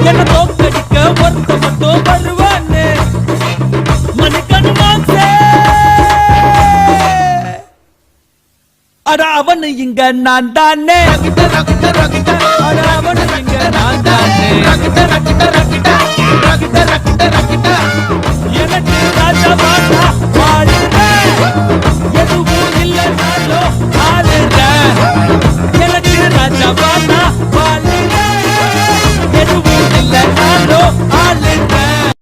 என்ன தோக்கடிக்க ஒருத்த மட்டும் வருவானே மணிக்கணு மாசே அட அவனு இங்க நான் தானே அட அவனு இங்க நான் தானே